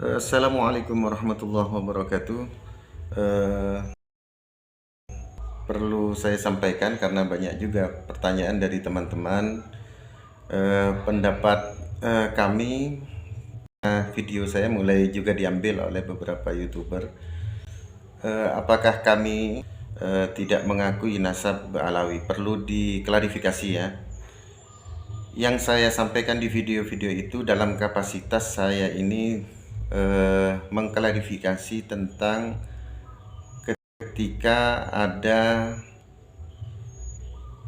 Assalamualaikum warahmatullahi wabarakatuh. Eh, Perlu saya sampaikan karena banyak juga pertanyaan dari teman-teman. Pendapat kami, video saya mulai juga diambil oleh beberapa YouTuber. Apakah kami tidak mengakui nasab Alawi? Perlu diklarifikasi ya. Yang saya sampaikan di video-video itu dalam kapasitas saya ini mengklarifikasi tentang ketika ada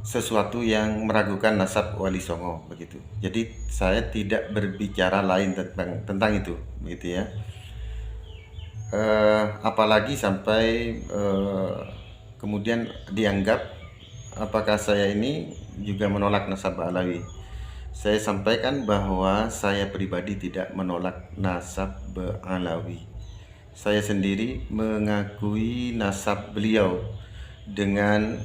sesuatu yang meragukan nasab Wali Songo begitu. Jadi saya tidak berbicara lain tentang itu begitu ya. Apalagi sampai kemudian dianggap apakah saya ini juga menolak nasab Alawi. Saya sampaikan bahwa saya pribadi tidak menolak nasab Alawi. Saya sendiri mengakui nasab beliau dengan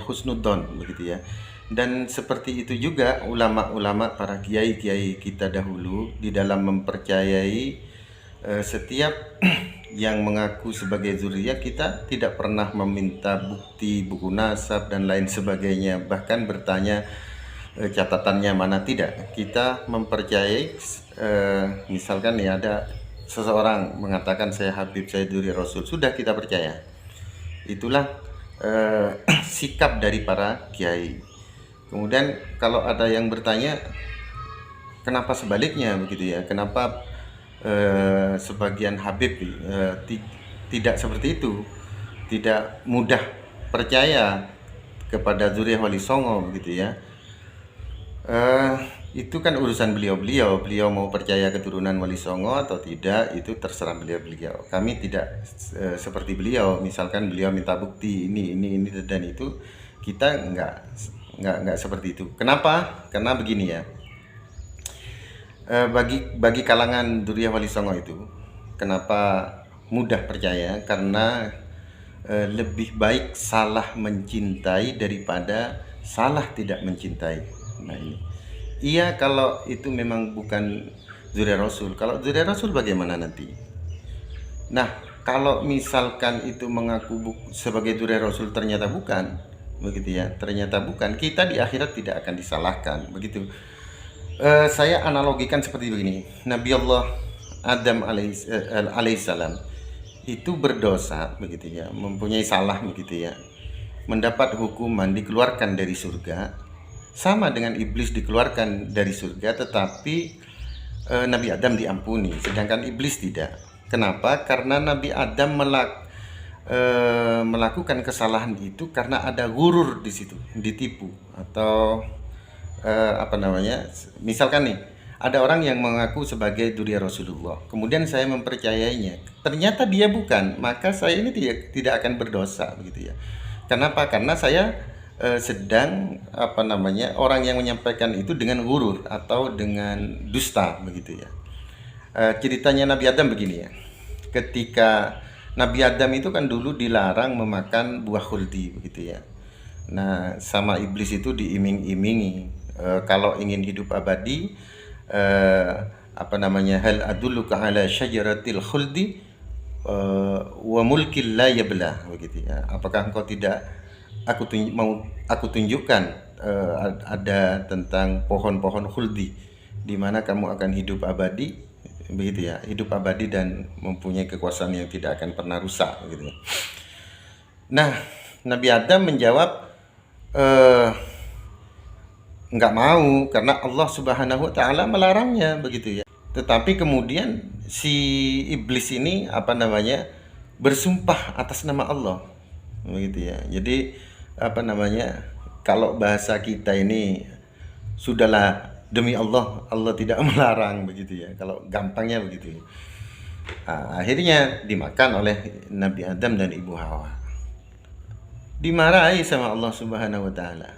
husnudzon begitu ya. Dan seperti itu juga ulama-ulama, para kiai-kiai kita dahulu di dalam mempercayai setiap yang mengaku sebagai zuriat, kita tidak pernah meminta bukti buku nasab dan lain sebagainya, bahkan bertanya catatannya mana, tidak. Kita mempercayai misalkan ya ada seseorang mengatakan saya Habib, saya Duri Rasul, sudah kita percaya. Itulah sikap dari para kiai. Kemudian kalau ada yang bertanya kenapa sebaliknya begitu ya, kenapa sebagian Habib tidak seperti itu, tidak mudah percaya kepada zuriat Wali Songo begitu ya. Itu kan urusan beliau-beliau. Beliau mau percaya keturunan Wali Songo atau tidak, itu terserah beliau-beliau. Kami tidak seperti beliau. Misalkan beliau minta bukti ini dan itu, kita nggak seperti itu. Kenapa? Karena begini ya. Bagi kalangan Duriya Wali Songo itu, kenapa mudah percaya? Karena lebih baik salah mencintai daripada salah tidak mencintai. Nah ini, iya kalau itu memang bukan zuriat Rasul. Kalau zuriat Rasul bagaimana nanti? Nah kalau misalkan itu mengaku sebagai zuriat Rasul ternyata bukan, begitu ya, ternyata bukan, kita di akhirat tidak akan disalahkan, begitu. Saya analogikan seperti begini. Nabi Allah Adam alaihissalam itu berdosa begitu ya, mempunyai salah begitu ya, mendapat hukuman, dikeluarkan dari surga. Sama dengan iblis dikeluarkan dari surga, tetapi Nabi Adam diampuni, sedangkan iblis tidak. Kenapa? Karena Nabi Adam melakukan kesalahan itu karena ada gurur di situ, ditipu atau misalkan nih, ada orang yang mengaku sebagai zuriat Rasulullah, kemudian saya mempercayainya, ternyata dia bukan, maka saya ini tidak akan berdosa begitu ya. Kenapa? Karena saya sedang orang yang menyampaikan itu dengan gurur atau dengan dusta begitu ya. Ceritanya Nabi Adam begini ya. Ketika Nabi Adam itu kan dulu dilarang memakan buah khuldi begitu ya. Nah, sama iblis itu diiming-imingi, kalau ingin hidup abadi, hal adulluka ala syajaratil khuldi wa mulkil la yablah begitu ya. Apakah engkau tidak mau aku tunjukkan ada tentang pohon-pohon khuldi di mana kamu akan hidup abadi begitu ya, hidup abadi dan mempunyai kekuasaan yang tidak akan pernah rusak begitu ya. Nah, Nabi Adam menjawab nggak mau karena Allah Subhanahu wa taala melarangnya begitu ya. Tetapi kemudian si iblis ini bersumpah atas nama Allah begitu ya. Jadi kalau bahasa kita ini, sudahlah demi Allah, Allah tidak melarang begitu ya, kalau gampangnya begitu ya. Akhirnya dimakan oleh Nabi Adam dan Ibu Hawa, dimarahi sama Allah Subhanahu wa taala.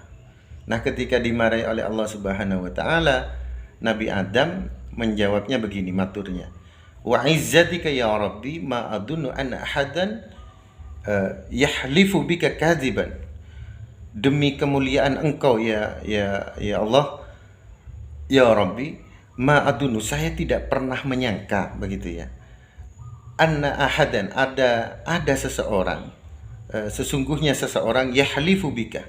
Nah, ketika dimarahi oleh Allah Subhanahu wa taala, Nabi Adam menjawabnya begini maturnya, wa izzatika ya Rabbi ma adunnu an ahadan yahlifu bika kadziban. Demi kemuliaan engkau ya Allah, ya Rabbi, Ma'adunu, saya tidak pernah menyangka begitu ya. Anna ahadan, ada seseorang, sesungguhnya seseorang yahlifu bika,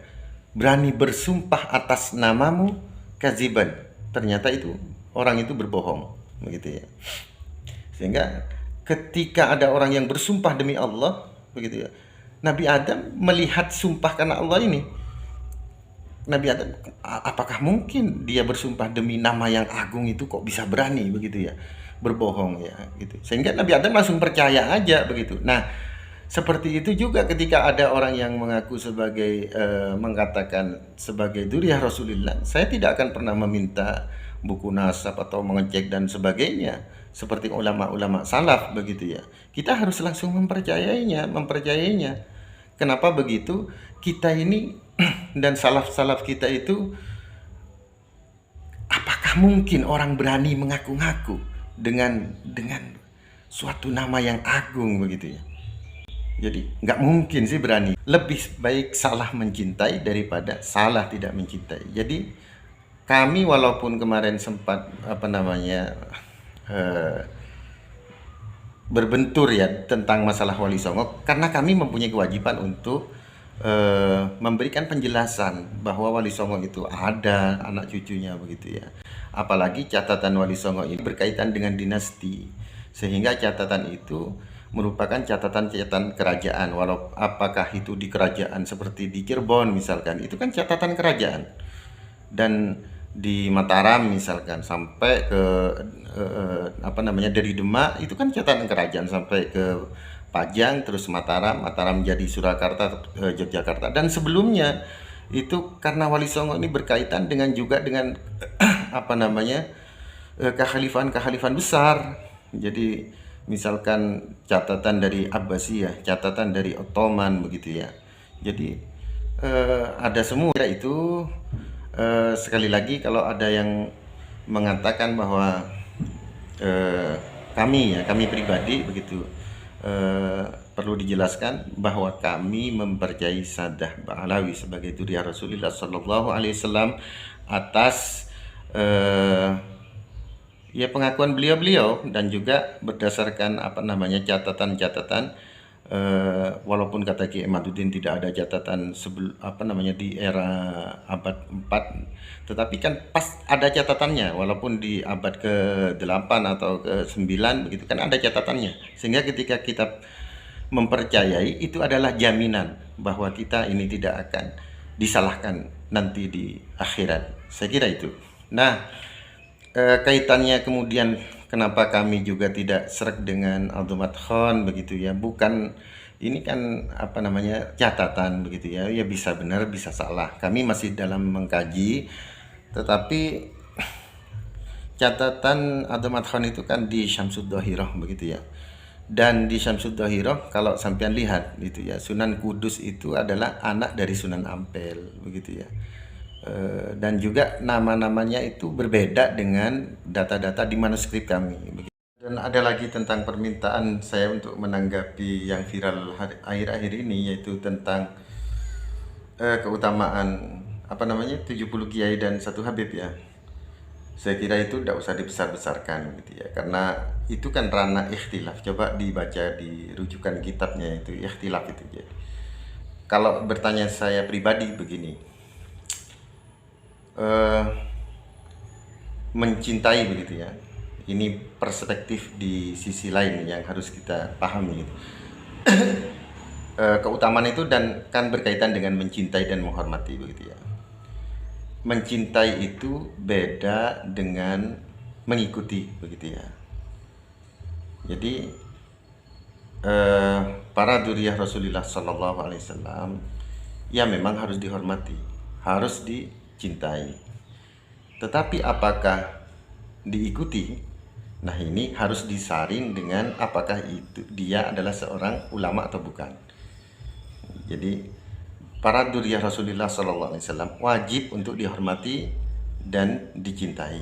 berani bersumpah atas namamu, kaziban, ternyata itu orang itu berbohong begitu ya. Sehingga ketika ada orang yang bersumpah demi Allah begitu ya, Nabi Adam melihat sumpah karena Allah ini, Nabi Adam, apakah mungkin dia bersumpah demi nama yang agung itu kok bisa berani begitu ya, berbohong ya gitu. Sehingga Nabi Adam langsung percaya aja begitu. Nah, seperti itu juga ketika ada orang yang mengaku sebagai mengatakan sebagai dzurriyyah Rasulullah, saya tidak akan pernah meminta buku nasab atau mengecek dan sebagainya seperti ulama-ulama salaf begitu ya. Kita harus langsung mempercayainya. Kenapa begitu? Kita ini dan salaf-salaf kita itu, apakah mungkin orang berani mengaku-ngaku dengan suatu nama yang agung begitu ya? Jadi nggak mungkin sih berani. Lebih baik salah mencintai daripada salah tidak mencintai. Jadi kami walaupun kemarin sempat eh, berbentur ya tentang masalah Wali Songo, karena kami mempunyai kewajiban untuk memberikan penjelasan bahwa Wali Songo itu ada anak cucunya begitu ya. Apalagi catatan Wali Songo ini berkaitan dengan dinasti, sehingga catatan itu merupakan catatan-catatan kerajaan. Walau apakah itu di kerajaan seperti di Cirebon misalkan, itu kan catatan kerajaan, dan di Mataram misalkan sampai ke dari Demak itu kan catatan kerajaan sampai ke Pajang, terus Mataram jadi Surakarta, Yogyakarta, dan sebelumnya itu karena Wali Songo ini berkaitan juga dengan kekhalifahan besar. Jadi misalkan catatan dari Abbasiyah, catatan dari Ottoman begitu ya. Jadi ada semua itu. Sekali lagi kalau ada yang mengatakan bahwa kami pribadi begitu, perlu dijelaskan bahwa kami mempercayai Saddah Ba'alawi sebagai dzurriyyah Rasulullah Sallallahu Alaihi Wasallam atas ya pengakuan beliau dan juga berdasarkan catatan-catatan, walaupun kata Ki Emaduddin tidak ada catatan di era abad 4, tetapi kan pas ada catatannya, walaupun di abad ke-8 atau ke-9 begitu kan ada catatannya, sehingga ketika kita mempercayai itu adalah jaminan bahwa kita ini tidak akan disalahkan nanti di akhirat. Saya kira itu. Nah, kaitannya kemudian kenapa kami juga tidak sreg dengan Abdul Khan begitu ya, bukan ini kan catatan begitu ya, ya bisa benar bisa salah, kami masih dalam mengkaji, tetapi catatan Abdul Khan itu kan di Syamsud Dhahirah begitu ya. Dan di Syamsud Dhahirah kalau sampean lihat gitu ya, Sunan Kudus itu adalah anak dari Sunan Ampel begitu ya. Dan juga nama-namanya itu berbeda dengan data-data di manuskrip kami begitu. Dan ada lagi tentang permintaan saya untuk menanggapi yang viral akhir-akhir ini, yaitu tentang keutamaan 70 kiai dan 1 habib ya. Saya kira itu tidak usah dibesar-besarkan gitu ya, karena itu kan ranah ikhtilaf. Coba dibaca di rujukan kitabnya itu ikhtilaf itu ya. Kalau bertanya saya pribadi begini, mencintai begitu ya, ini perspektif di sisi lain yang harus kita pahami gitu. Keutamaan itu dan kan berkaitan dengan mencintai dan menghormati begitu ya. Mencintai itu beda dengan mengikuti begitu ya. Jadi para dzurriyyah Rasulullah Sallallahu Alaihi Wasallam ya memang harus dihormati, harus dicintai. Tetapi apakah diikuti? Nah, ini harus disaring dengan apakah itu dia adalah seorang ulama atau bukan. Jadi para dzurriyyah Rasulullah SAW wajib untuk dihormati dan dicintai.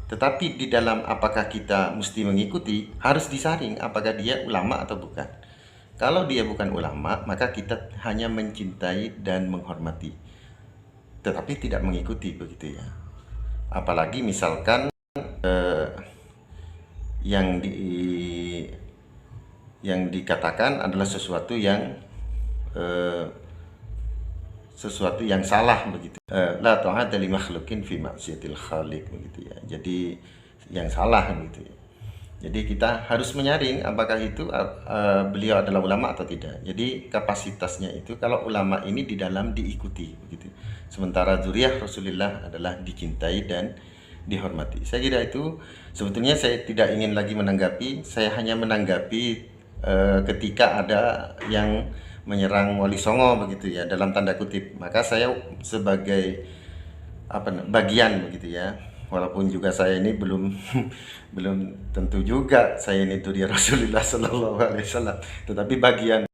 Tetapi di dalam apakah kita mesti mengikuti, harus disaring apakah dia ulama atau bukan. Kalau dia bukan ulama, maka kita hanya mencintai dan menghormati, tetapi tidak mengikuti begitu ya. Apalagi misalkan yang dikatakan adalah sesuatu yang salah begitu. La ta'ata li makhluqin fi maksiatil khaliq begitu ya. Jadi yang salah begitu ya. Jadi kita harus menyaring apakah itu beliau adalah ulama atau tidak. Jadi kapasitasnya itu kalau ulama ini di dalam diikuti begitu. Sementara zuriyah Rasulullah adalah dicintai dan dihormati. Saya kira itu sebetulnya saya tidak ingin lagi menanggapi, saya hanya menanggapi ketika ada yang menyerang Wali Songo begitu ya dalam tanda kutip. Maka saya sebagai bagian begitu ya. Walaupun juga saya ini belum belum tentu juga saya ini duri Rasulullah Sallallahu Alaihi Wasallam, tetapi bagian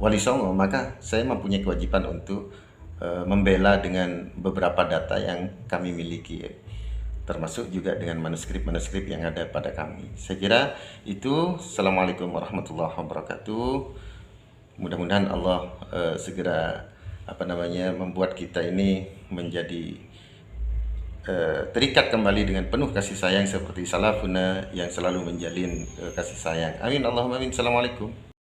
Wali Songo, maka saya mempunyai kewajiban untuk membela dengan beberapa data yang kami miliki, termasuk juga dengan manuskrip-manuskrip yang ada pada kami. Saya kira itu. Assalamualaikum warahmatullahi wabarakatuh. Mudah-mudahan Allah segera membuat kita ini menjadi terikat kembali dengan penuh kasih sayang seperti salafuna yang selalu menjalin kasih sayang. Amin Allahumma amin. Assalamualaikum.